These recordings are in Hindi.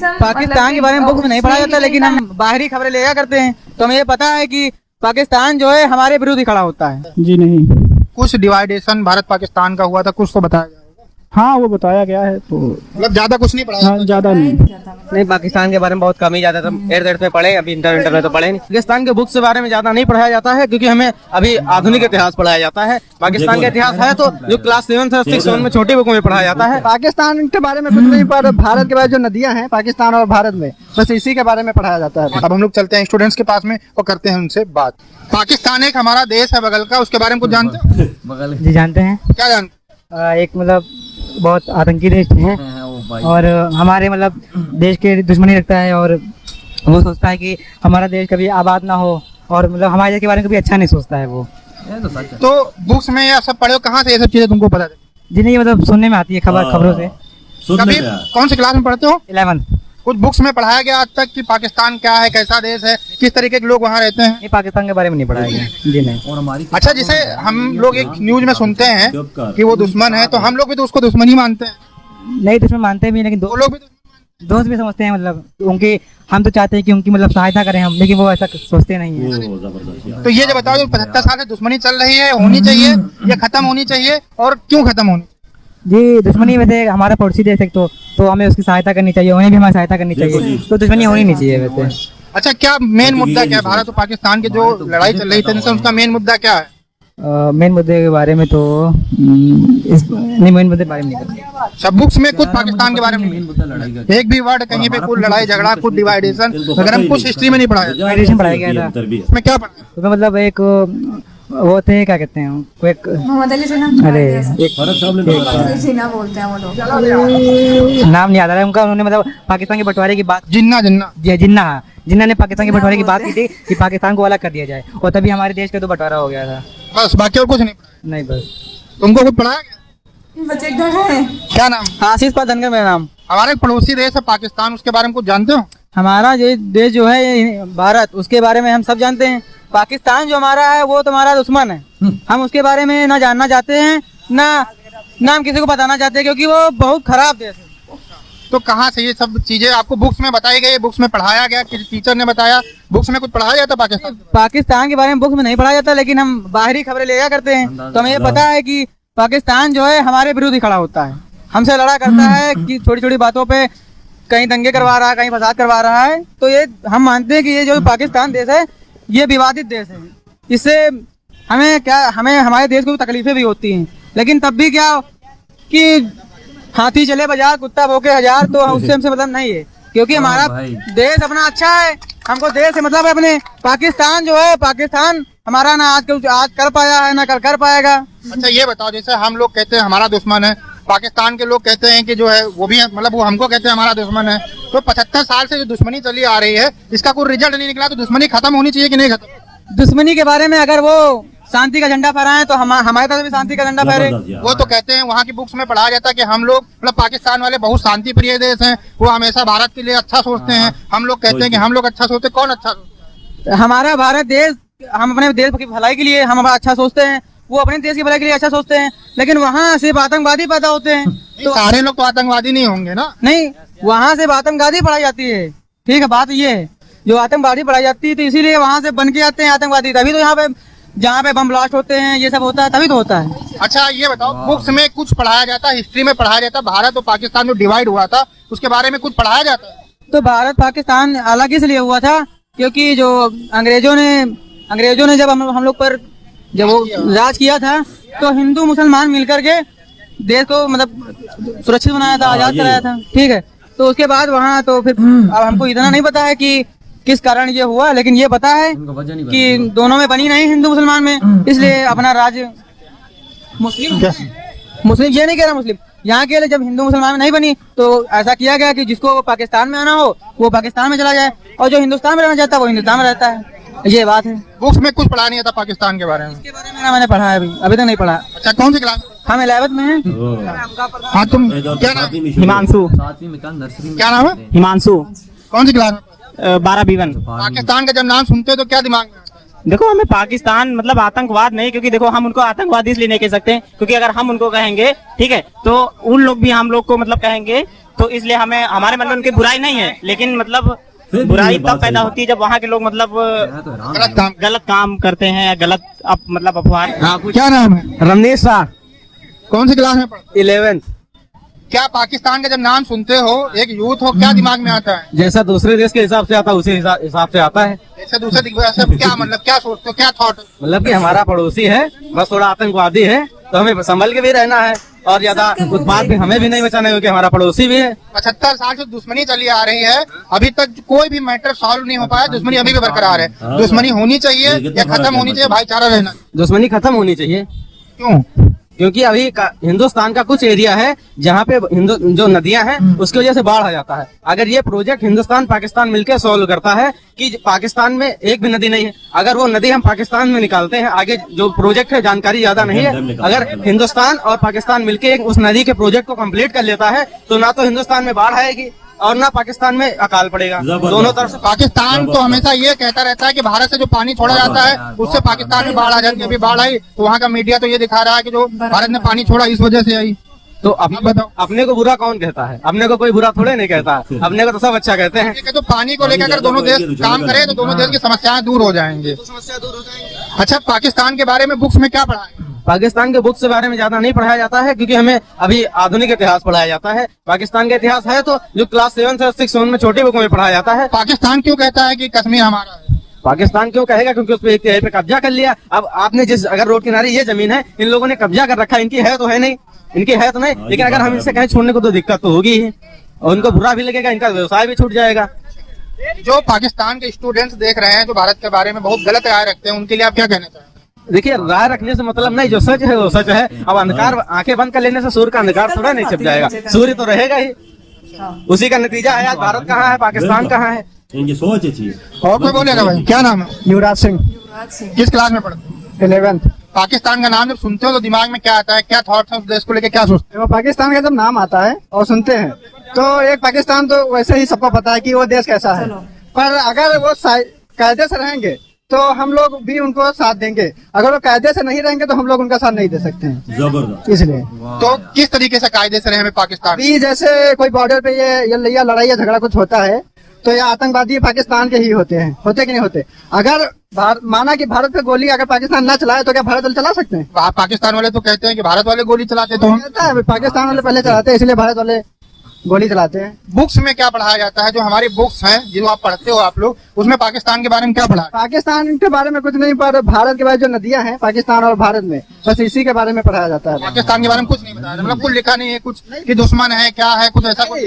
पाकिस्तान के बारे में बुक में नहीं पढ़ा जाता, लेकिन हम बाहरी खबरें लिया करते हैं तो हमें ये पता है कि पाकिस्तान जो है हमारे विरुद्ध ही खड़ा होता है। जी नहीं, कुछ डिवाइडेशन भारत पाकिस्तान का हुआ था, कुछ तो बताया गया होगा। हाँ वो बताया गया है, तो मतलब ज्यादा कुछ नहीं पढ़ा। हाँ, ज्यादा नहीं। पाकिस्तान के बारे में बहुत कम ही जाता था, एट में पढ़े, अभी इंटर में तो पढ़े नहीं। पाकिस्तान के बुक्स के बारे में ज्यादा नहीं पढ़ाया जाता है, क्योंकि हमें अभी आधुनिक इतिहास पढ़ाया जाता है। पाकिस्तान का इतिहास है तो जो क्लास 7 से 6 में छोटी बुकों में पढ़ाया जाता है। पाकिस्तान के बारे में कुछ नहीं, पर भारत के बारे जो नदियां हैं पाकिस्तान और भारत में, बस इसी के बारे में पढ़ाया जाता है। अब हम लोग चलते हैं स्टूडेंट्स के पास में और करते हैं उनसे बात। पाकिस्तान एक हमारा देश है बगल का, उसके बारे में कुछ जानते हो? जी जानते हैं। क्या जानते? एक मतलब बहुत आतंकी देश है और हमारे मतलब देश के दुश्मनी रखता है, और वो सोचता है कि हमारा देश कभी आबाद ना हो, और मतलब हमारे देश के बारे में कभी अच्छा नहीं सोचता है वो। तो बुक्स में ये सब पढ़े हो, कहाँ से ये सब चीजें तुमको पता है? जी नहीं, मतलब सुनने में आती है खबरों से। कभी कौन सी क्लास में पढ़ते हो? 11th। कुछ बुक्स में पढ़ाया गया आज तक कि पाकिस्तान क्या है, कैसा देश है, किस तरीके के लोग वहाँ रहते हैं? ये पाकिस्तान के बारे में नहीं पढ़ाया गया। जी नहीं। अच्छा, जिसे हम लोग एक न्यूज में सुनते हैं कि वो दुश्मन है, तो हम लोग भी तो उसको दुश्मन ही मानते हैं। नहीं, दुश्मन मानते भी, लेकिन वो लोग भी दोस्त भी समझते हैं। मतलब उनकी, हम तो चाहते हैं कि उनकी मतलब सहायता करें हम, लेकिन वो ऐसा सोचते नहीं है। तो ये जो बताओ, जो 75 साल से दुश्मनी चल रही है, होनी चाहिए या खत्म होनी चाहिए, और क्यों खत्म होनी? जी, दुश्मनी वैसे हमारा पड़ोसी देश है तो हमें उसकी सहायता करनी चाहिए, उन्हें भी हमारी सहायता करनी चाहिए, तो दुश्मनी होनी नहीं चाहिए वैसे। अच्छा, क्या मेन मुद्दा क्या है? भारत और पाकिस्तान की जो लड़ाई चल रही थी, उसका मेन मुद्दा क्या है? मेन मुद्दे के बारे में तो मेन मुद्दे के बारे में नहीं। सब बुक्स में कुछ पाकिस्तान के बारे में नहीं, एक भी वर्ड कहीं पे कुछ लड़ाई झगड़ा, कुछ डिवाइडेशन, अगर हम कुछ हिस्ट्री में नहीं पढ़ाया गया था। उसमें क्या पढ़ा? उसमें मतलब एक वो थे, क्या कहते हैं वो, एक मोहम्मद अली जिन्ना, अरे जिन्ना बोलते हैं वो लोग, नाम नहीं याद आ रहा है उनका। उन्होंने मतलब पाकिस्तान के बंटवारे की बात, जिन्ना ने पाकिस्तान के बंटवारे की बात की थी कि पाकिस्तान को अलग कर दिया जाए, और तभी हमारे देश का तो बंटवारा हो गया था। बस, बाकी और कुछ नहीं? नहीं, बस। तुमको कुछ पढ़ाया गया? बच्चे घर है। क्या नाम? आशीष पाल धनगर मेरा नाम। हमारा एक पड़ोसी देश है पाकिस्तान, उसके बारे में कुछ जानते हो? हमारा जो देश जो है भारत, उसके बारे में हम सब जानते हैं। पाकिस्तान जो हमारा है वो तो हमारा दुश्मन है, हम उसके बारे में ना जानना चाहते हैं, ना हम किसी को बताना चाहते हैं, क्योंकि वो बहुत खराब देश है। तो कहाँ से ये सब चीजें आपको बुक्स में बताई गई, बुक्स में पढ़ाया गया, किसी टीचर ने बताया? बुक्स में कुछ पढ़ाया जाता पाकिस्तान के बारे में बुक्स में नहीं पढ़ाया जाता, लेकिन हम बाहरी खबरें लिया करते हैं तो हमें ये पता है कि पाकिस्तान जो है हमारे विरुद्ध ही खड़ा होता है, हमसे लड़ा करता है कि छोटी छोटी बातों पे कहीं दंगे करवा रहा है, कहीं फसाद करवा रहा है। तो ये हम मानते हैं कि ये जो पाकिस्तान देश है ये विवादित देश है, इससे हमें हमारे देश को तकलीफें भी होती हैं, लेकिन तब भी क्या कि हाथी चले बाजार, कुत्ता भौंके हजार, तो उससे हमसे मतलब नहीं है, क्योंकि हमारा देश अपना अच्छा है, हमको देश से मतलब है अपने। पाकिस्तान जो है, पाकिस्तान हमारा ना आज कर पाया है, ना कल कर पाएगा। अच्छा, ये बताओ, जैसे हम लोग कहते हैं हमारा दुश्मन है, पाकिस्तान के लोग कहते हैं कि जो है वो भी मतलब वो हमको कहते हैं हमारा दुश्मन है, तो 75 साल से जो दुश्मनी चली आ रही है, इसका कोई रिजल्ट नहीं निकला, तो दुश्मनी खत्म होनी चाहिए कि नहीं खत्म? दुश्मनी के बारे में अगर वो शांति का झंडा फहराएं तो हमारे तरफ भी शांति का झंडा फहरे। वो तो कहते हैं, वहाँ की बुक्स में पढ़ाया जाता है कि हम लोग मतलब पाकिस्तान वाले बहुत शांति प्रिय देश हैं, वो हमेशा भारत के लिए अच्छा सोचते हैं। हम लोग कहते हैं कि हम लोग अच्छा सोचते, कौन अच्छा सोचते? हमारा भारत देश, हम अपने देश की भलाई के लिए हम अच्छा सोचते हैं, वो अपने देश की भलाई के लिए अच्छा सोचते हैं, लेकिन वहाँ सिर्फ आतंकवादी पैदा होते हैं। तो सारे लोग तो आतंकवादी नहीं होंगे ना? नहीं, वहाँ से आतंकवादी पढ़ाई जाती है, ठीक है, बात ये है, जो आतंकवादी पढ़ाई जाती है, तो इसीलिए वहाँ से बन के आते हैं आतंकवादी, तभी तो यहाँ पे जहाँ पे बम ब्लास्ट होते हैं, ये सब होता है, तभी तो होता है। अच्छा, ये बताओ, बुक्स में कुछ पढ़ाया जाता है, हिस्ट्री में पढ़ाया जाता है, भारत और पाकिस्तान जो डिवाइड हुआ था उसके बारे में कुछ पढ़ाया जाता है? तो भारत पाकिस्तान अलग इसलिए हुआ था क्योंकि जो अंग्रेजों ने जब हम लोग पर जब वो राज किया था, तो हिंदू मुसलमान मिलकर के देश को मतलब सुरक्षित बनाया था, आजाद कराया था, ठीक है। तो उसके बाद वहाँ तो फिर अब हमको इतना नहीं पता है कि किस कारण ये हुआ, लेकिन ये पता है कि दोनों में बनी नहीं, हिंदू मुसलमान में, इसलिए अपना राज्य मुस्लिम ये नहीं कह रहा मुस्लिम, यहाँ के लिए जब हिंदू मुसलमान में नहीं बनी तो ऐसा किया गया कि जिसको पाकिस्तान में आना हो वो पाकिस्तान में चला जाए, और जो हिंदुस्तान में रहना चाहता है वो हिंदुस्तान में रहता है, ये बात है। बुक्स में कुछ पढ़ा नहीं आता पाकिस्तान के बारे में? इसके बारे में मैंने पढ़ा है, अभी तक नहीं पढ़ा। अच्छा, कौन सी क्लास? हम 11th में हैं। हाँ, तुम क्या नाम? हिमांशु। क्या नाम है? हिमांशु। कौन सी क्लास में? 12 B1। पाकिस्तान का जब नाम सुनते हो तो क्या दिमाग में? देखो, हमें पाकिस्तान मतलब आतंकवाद नहीं, क्योंकि देखो हम उनको आतंकवादी इसलिए नहीं कह सकते, क्योंकि अगर हम उनको कहेंगे, ठीक है, तो उन लोग भी हम लोग को मतलब कहेंगे, तो इसलिए हमें हमारे मन में उनकी बुराई नहीं है, लेकिन मतलब बुराई तब पैदा होती है जब वहाँ के लोग मतलब गलत काम करते हैं या गलत मतलब अफवाह। क्या नाम है? रमनीश शाह, कौन सी क्लास में पढ़ते? 11th। क्या पाकिस्तान का जब नाम सुनते हो, एक यूथ हो, क्या दिमाग में आता है? जैसा दूसरे देश के हिसाब से आता है उसी हिसाब से आता है। ऐसे दूसरे से क्या मतलब क्या सोचते हो, क्या थॉट? मतलब कि हमारा पड़ोसी है, बस थोड़ा आतंकवादी है, तो हमें संभल के भी रहना है और ज्यादा उत्पाद भी हमें भी नहीं बचाना है, क्योंकि हमारा पड़ोसी भी है। 75 साल से दुश्मनी चली आ रही है, अभी तक कोई भी मैटर सॉल्व नहीं हो पाया, दुश्मनी अभी भी बरकरार है। दुश्मनी होनी चाहिए या खत्म होनी चाहिए, भाईचारा रहना? दुश्मनी खत्म होनी चाहिए। क्यों? क्योंकि अभी हिंदुस्तान का कुछ एरिया है जहाँ पे जो नदियां हैं उसकी वजह से बाढ़ आ जाता है। अगर ये प्रोजेक्ट हिंदुस्तान पाकिस्तान मिलकर सॉल्व करता है कि पाकिस्तान में एक भी नदी नहीं है, अगर वो नदी हम पाकिस्तान में निकालते हैं, आगे जो प्रोजेक्ट है जानकारी ज्यादा नहीं है, अगर हिंदुस्तान और पाकिस्तान मिलकर उस नदी के प्रोजेक्ट को कंप्लीट कर लेता है तो ना तो हिंदुस्तान में बाढ़ आएगी और ना पाकिस्तान में अकाल पड़ेगा। दोनों तरफ से पाकिस्तान तो हमेशा ये कहता रहता है कि भारत से जो पानी छोड़ा जाता है उससे पाकिस्तान में बाढ़ आ जाती है। अभी बाढ़ आई तो वहाँ का मीडिया तो ये दिखा रहा है कि जो भारत ने पानी छोड़ा इस वजह से आई। तो अपने को बुरा कौन कहता है? अपने को कोई बुरा थोड़े नहीं कहता, अपने को तो सब अच्छा कहते हैं। तो पानी को लेकर अगर दोनों देश काम करें तो दोनों देश की समस्याएं दूर हो जाएंगे। अच्छा, पाकिस्तान के बारे में बुक्स में क्या पढ़ा है? पाकिस्तान के बुक्स के बारे में ज्यादा नहीं पढ़ाया जाता है, क्योंकि हमें अभी आधुनिक इतिहास पढ़ाया जाता है। पाकिस्तान का इतिहास है तो जो क्लास 7 से 6 में छोटी बुक में पढ़ाया जाता है। पाकिस्तान क्यों कहता है कि कश्मीर हमारा है? पाकिस्तान क्यों कहेगा? क्योंकि उस पर एक तिहाई पे कब्जा कर लिया। अब आपने अगर रोड किनारे ये जमीन है, इन लोगों ने कब्जा कर रखा है, इनकी है तो है नहीं, इनकी है तो नहीं, लेकिन अगर हम इनसे कहीं छोड़ने को तो दिक्कत तो होगी ही और उनको बुरा भी लगेगा, इनका व्यवसाय भी छूट जाएगा। जो पाकिस्तान के स्टूडेंट्स देख रहे हैं जो भारत के बारे में बहुत गलत राय रखते हैं, उनके लिए आप क्या कहना चाहेंगे? देखिए, राय रखने से मतलब नहीं, जो सच है वो सच है। अब अंधकार आंखें बंद कर लेने से सूर्य का अंधकार थोड़ा नहीं छिप जाएगा, सूर्य तो रहेगा ही। उसी का नतीजा है आज भारत कहाँ है, पाकिस्तान कहाँ है। इनकी सोच अच्छी है। और कोई बोलेगा भाई? क्या नाम है? युवराज सिंह, किस क्लास में पढ़ते हैं? 11th। पाकिस्तान का नाम जब सुनते हो तो दिमाग में क्या आता है, क्या थॉट्स है उस देश को लेकर, क्या सोचते वो पाकिस्तान का जब नाम आता है और सुनते हैं तो एक पाकिस्तान तो वैसे ही सबको पता है कि वो देश कैसा है, पर अगर वो कायदे से रहेंगे तो हम लोग भी उनको साथ देंगे, अगर वो कायदे से नहीं रहेंगे तो हम लोग उनका साथ नहीं दे सकते हैं। जबरदस्त। इसलिए तो किस तरीके से कायदे से रहे हमें पाकिस्तान? अभी जैसे कोई बॉर्डर पे ये लड़ाई या झगड़ा कुछ होता है तो ये आतंकवादी पाकिस्तान के ही होते हैं, होते कि नहीं होते? अगर माना कि भारत पे गोली अगर पाकिस्तान ना चलाए तो क्या भारत वाले चला सकते हैं? पाकिस्तान वाले तो कहते हैं कि भारत वाले गोली चलाते, तो कहता है पाकिस्तान वाले पहले चलाते हैं, इसलिए भारत वाले गोली चलाते हैं। बुक्स में क्या पढ़ाया जाता है? जो हमारी बुक्स हैं जो आप पढ़ते हो आप लोग, उसमें पाकिस्तान के बारे में क्या पढ़ा? पाकिस्तान के बारे में कुछ नहीं, पर भारत के बारे में जो नदियां हैं पाकिस्तान और भारत में, बस इसी के बारे में पढ़ाया जाता है। पाकिस्तान के बारे में कुछ नहीं बताया, मतलब कुछ लिखा नहीं है कुछ कि दुश्मन है क्या है, कुछ ऐसा कुछ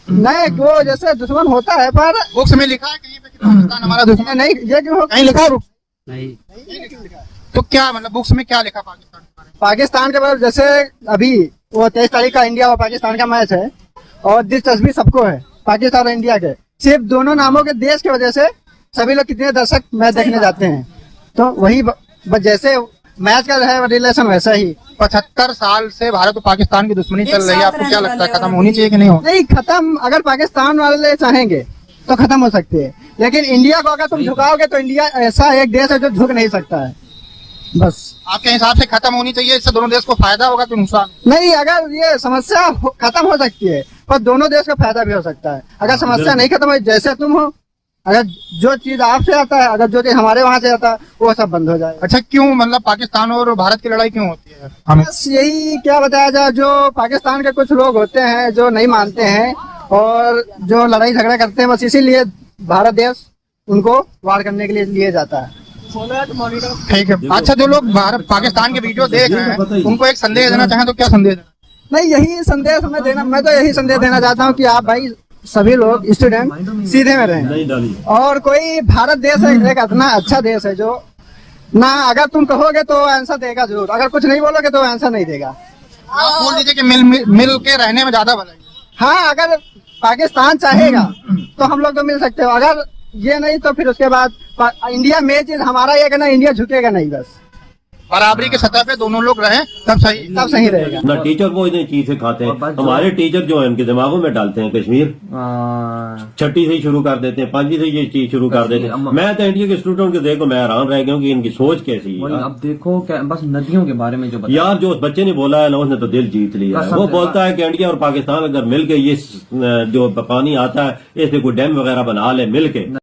नहीं। वो जैसे दुश्मन होता है पर बुक्स में लिखा है कहीं पे कि पाकिस्तान हमारा दुश्मन नहीं, ये क्यों कहीं लिखा है? नहीं। तो क्या मतलब बुक्स में क्या लिखा पाकिस्तान के बारे में? पाकिस्तान के बारे में जैसे अभी वो 23 तारीख का इंडिया और पाकिस्तान का मैच है और दिलचस्पी सबको है पाकिस्तान और इंडिया के, सिर्फ दोनों नामों के देश की वजह से सभी लोग कितने दर्शक मैच देखने जाते हैं। तो वही जैसे मैच का है रिलेशन वैसा ही 75 साल से भारत और पाकिस्तान की दुश्मनी चल रही है, आपको क्या लगता है खत्म होनी चाहिए कि नहीं हो? नहीं, खत्म अगर पाकिस्तान वाले चाहेंगे तो खत्म हो सकती है, लेकिन इंडिया को अगर तुम झुकाओगे तो इंडिया ऐसा एक देश है जो झुक नहीं सकता है। बस आपके हिसाब से खत्म होनी चाहिए, इससे दोनों देश को फायदा होगा कि नुकसान? नहीं, अगर ये समस्या खत्म हो सकती है पर दोनों देश को फायदा भी हो सकता है। अगर समस्या नहीं खत्म हो, जैसे तुम हो, अगर जो चीज आपसे आता है, अगर जो चीज हमारे वहाँ से आता है, वो सब बंद हो जाए। अच्छा, क्यों मतलब पाकिस्तान और भारत की लड़ाई क्यों होती है? हमें बस यही क्या बताया जाए, जो पाकिस्तान के कुछ लोग होते हैं जो नहीं मानते हैं और जो लड़ाई झगड़ा करते हैं, बस इसीलिए भारत देश उनको वार करने के लिए लिए जाता है। ठीक है। अच्छा, जो लोग भारत पाकिस्तान के वीडियो देख रहे हैं उनको एक संदेश देना चाहें तो क्या संदेश देना? नहीं, यही संदेश मैं तो यही संदेश देना चाहता हूँ कि आप भाई सभी लोग स्टूडेंट सीधे में रहें, और कोई भारत देश है एक इतना अच्छा देश है जो ना अगर तुम कहोगे तो आंसर देगा जरूर, अगर कुछ नहीं बोलोगे तो आंसर नहीं देगा। आप बोल दीजिए कि मिल के रहने में ज्यादा भलाई है। हाँ, अगर पाकिस्तान चाहेगा तो हम लोग तो मिल सकते हो, अगर ये नहीं तो फिर उसके बाद इंडिया में चीज हमारा ये कहना, इंडिया झुकेगा नहीं बस। बराबरी की सतह पे दोनों लोग रहें, तब सही रहेगा। ना टीचर वो इतनी चीज सिखाते हैं, हमारे टीचर जो है उनके दिमागों में डालते हैं कश्मीर, छठी से ही शुरू कर देते हैं, 5वीं से ये चीज शुरू कर देते हैं। मैं तो इंडिया के स्टूडेंट को देखो मैं हैरान रह गया हूँ कि इनकी सोच कैसी है। अब देखो क्या बस नदियों के बारे में जो बताया यार जो बच्चे ने बोला है ना उसने तो दिल जीत लिया है। वो बोलता है कि इंडिया और पाकिस्तान अगर मिलके ये जो पानी आता है इससे कोई डैम वगैरह बना ले मिलके